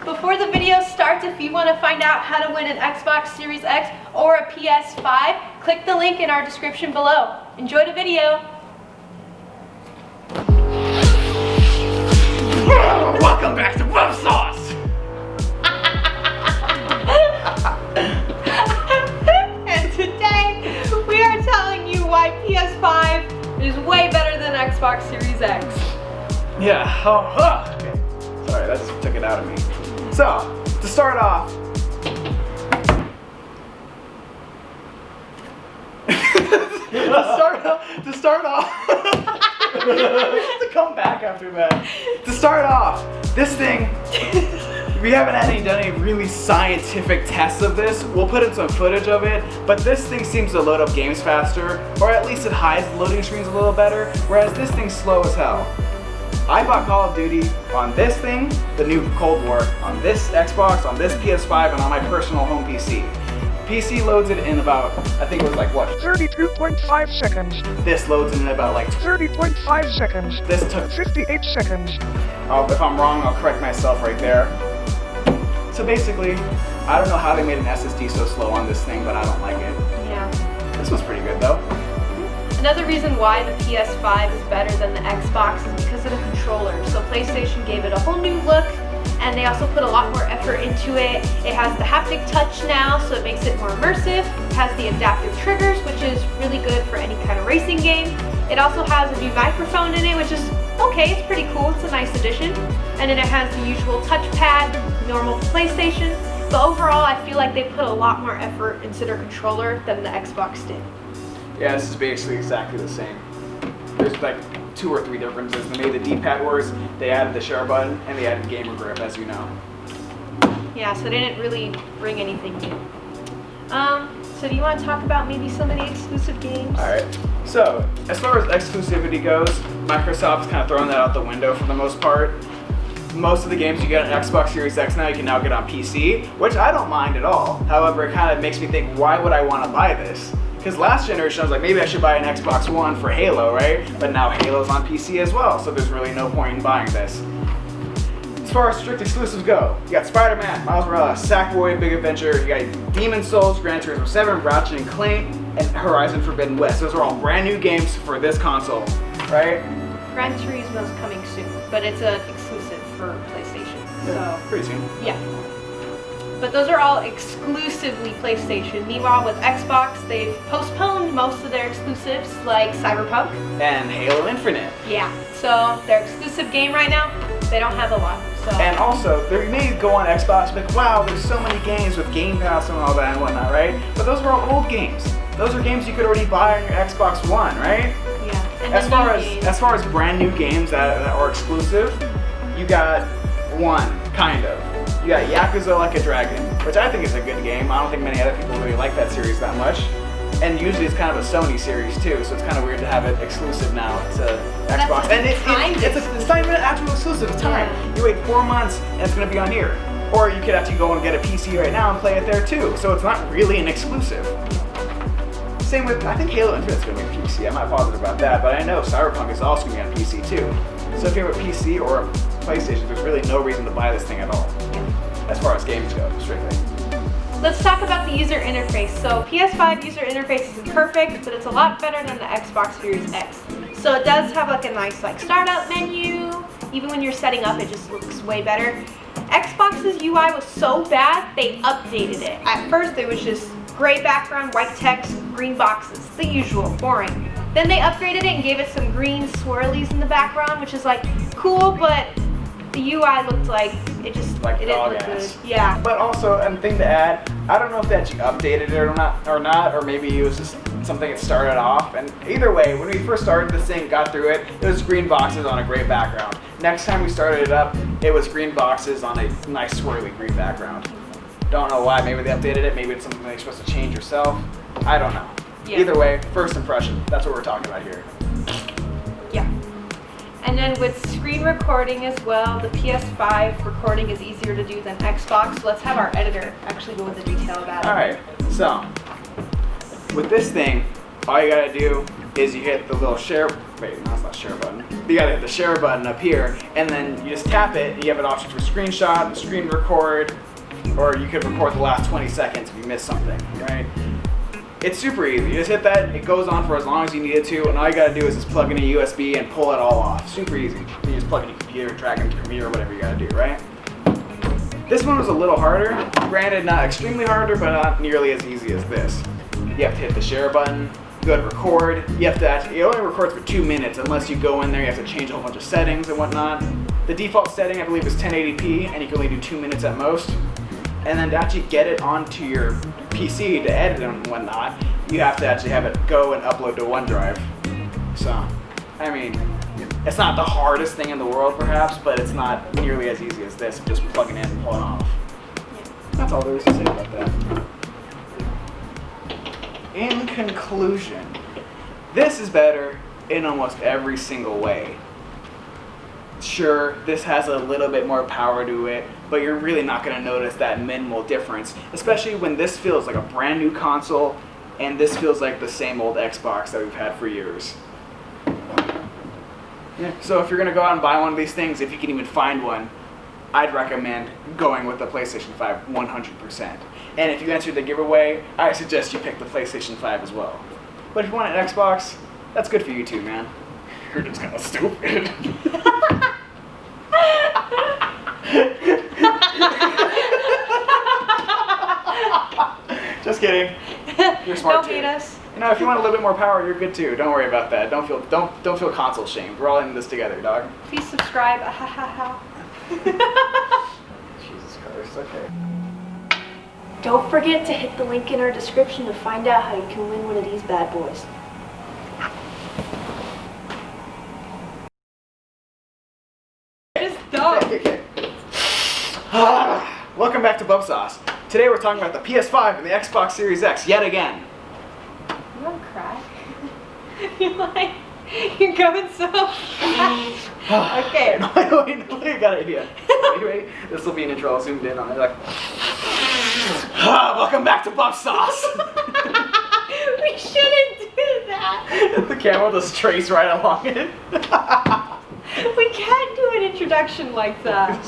Before the video starts, if you want to find out how to win an Xbox Series X or a PS5, click the link in our description below. Enjoy the video. Welcome back to Web Sauce! And today, we are telling you why PS5 is way better than Xbox Series X. Yeah, okay. Sorry, that just took it out of me. So, to start off, to come back after that. To start off, this thing, we haven't done any really scientific tests of this. We'll put in some footage of it, but this thing seems to load up games faster, or at least it hides the loading screens a little better, whereas this thing's slow as hell. I bought Call of Duty on this thing, the new Cold War, on this Xbox, on this PS5, and on my personal home PC. PC loads it in about, I think it was like what? 32.5 seconds. This loads in about like 30.5 seconds. This took 58 seconds. If I'm wrong, I'll correct myself right there. So basically, I don't know how they made an SSD so slow on this thing, but I don't like it. Yeah. This was pretty good though. Another reason why the PS5 is better than the Xbox is because of the controller. So PlayStation gave it a whole new look, and they also put a lot more effort into it. It has the haptic touch now, so it makes it more immersive. It has the adaptive triggers, which is really good for any kind of racing game. It also has a new microphone in it, which is okay, it's pretty cool, it's a nice addition. And then it has the usual touchpad, normal for PlayStation. But overall, I feel like they put a lot more effort into their controller than the Xbox did. Yeah, this is basically exactly the same. There's like 2 or 3 differences. They made the D-pad worse, they added the share button, and they added gamer grip, as you know. Yeah, so they didn't really bring anything new. So do you want to talk about maybe some of the exclusive games? Alright, so as far as exclusivity goes, Microsoft's kind of throwing that out the window for the most part. Most of the games you get on Xbox Series X now, you can now get on PC, which I don't mind at all. However, it kind of makes me think, why would I want to buy this? Because last generation I was like, maybe I should buy an Xbox One for Halo, right? But now Halo's on PC as well, so there's really no point in buying this. As far as strict exclusives go, you got Spider-Man, Miles Morales, Sackboy, Big Adventure, you got Demon's Souls, Gran Turismo 7, Ratchet and Clank, and Horizon Forbidden West. Those are all brand new games for this console, right? Gran Turismo's coming soon, but it's an exclusive for PlayStation. So Pretty soon. yeah. But those are all exclusively PlayStation. Meanwhile, with Xbox, they've postponed most of their exclusives, like Cyberpunk. And Halo Infinite. Yeah, so their exclusive game right now, they don't have a lot. So. And also, they may go on Xbox and be like, wow, there's so many games with Game Pass and all that and whatnot, right? But those are all old games. Those are games you could already buy on your Xbox One, right? Yeah. And As far as brand new games that are exclusive, you got one, kind of. You got Yakuza Like a Dragon, which I think is a good game. I don't think many other people really like that series that much. And usually it's kind of a Sony series too, so it's kind of weird to have it exclusive now to Xbox. And it's not even an actual exclusive, it's time. Yeah. You wait 4 months and it's going to be on here. Or you could actually go and get a PC right now and play it there too. So it's not really an exclusive. Same with, I think Halo Infinite's going to be on PC. I'm not positive about that, but I know Cyberpunk is also going to be on PC too. So if you have a PC or a PlayStation, there's really no reason to buy this thing at all. As far as games go, strictly. Let's talk about the user interface. So PS5 user interface isn't perfect, but it's a lot better than the Xbox Series X. So it does have like a nice startup menu. Even when you're setting up, it just looks way better. Xbox's UI was so bad, they updated it. At first, it was just gray background, white text, green boxes, the usual, boring. Then they upgraded it and gave it some green swirlies in the background, which is like cool, but the UI looked like it just like it didn't look ass. good. Yeah. But also, a thing to add, I don't know if that you updated it or not, or maybe it was just something that started off. And either way, when we first started this thing, got through it, it was green boxes on a gray background. Next time we started it up, it was green boxes on a nice swirly green background. Don't know why. Maybe they updated it. Maybe it's something that you're supposed to change yourself. I don't know. Yeah. Either way, first impression. That's what we're talking about here. Yeah. And then with screen recording as well, the PS5 recording is easier to do than Xbox. So let's have our editor actually go into detail about it. Alright, so with this thing, all you gotta do is you hit the little share Wait, no, that's not share button. You gotta hit the share button up here, and then you just tap it, and you have an option for screenshot, screen record, or you could record the last 20 seconds if you missed something, right? It's super easy. You just hit that, it goes on for as long as you need it to, and all you gotta do is just plug in a USB and pull it all off. Super easy. You just plug in your computer, drag into your computer, whatever you gotta do, right? This one was a little harder. Granted, not extremely harder, but not nearly as easy as this. You have to hit the share button, go to record. You have to actually, it only records for 2 minutes unless you go in there, you have to change a whole bunch of settings and whatnot. The default setting, I believe, is 1080p, and you can only do 2 minutes at most. And then to actually get it onto your PC to edit and whatnot, you have to actually have it go and upload to OneDrive. So, I mean, it's not the hardest thing in the world perhaps, but it's not nearly as easy as this, just plugging in and pulling off. That's all there is to say about that. In conclusion, this is better in almost every single way. Sure, this has a little bit more power to it, but you're really not going to notice that minimal difference, especially when this feels like a brand new console and this feels like the same old Xbox that we've had for years. Yeah, so if you're going to go out and buy one of these things, if you can even find one, I'd recommend going with the PlayStation 5 100%. And if you enter the giveaway, I suggest you pick the PlayStation 5 as well. But if you want an Xbox, that's good for you too, man. You're just kind of stupid. Just kidding. You're smart Don't too. hate us. You know, if you want a little bit more power, you're good too. Don't worry about that. Don't feel console shamed. We're all in this together, dog. Please subscribe. Jesus Christ. Okay. Don't forget to hit the link in our description to find out how you can win one of these bad boys. Just don't. Okay. Welcome back to Bub Sauce. Today we're talking about the PS5 and the Xbox Series X yet again. You want to cry? You're going so fast. Okay. Wait, I got it here. Wait. This will be an intro. I'll zoom in on it. Like, welcome back to Bub Sauce. We shouldn't do that. The camera will just trace right along it. We can't do an introduction like that.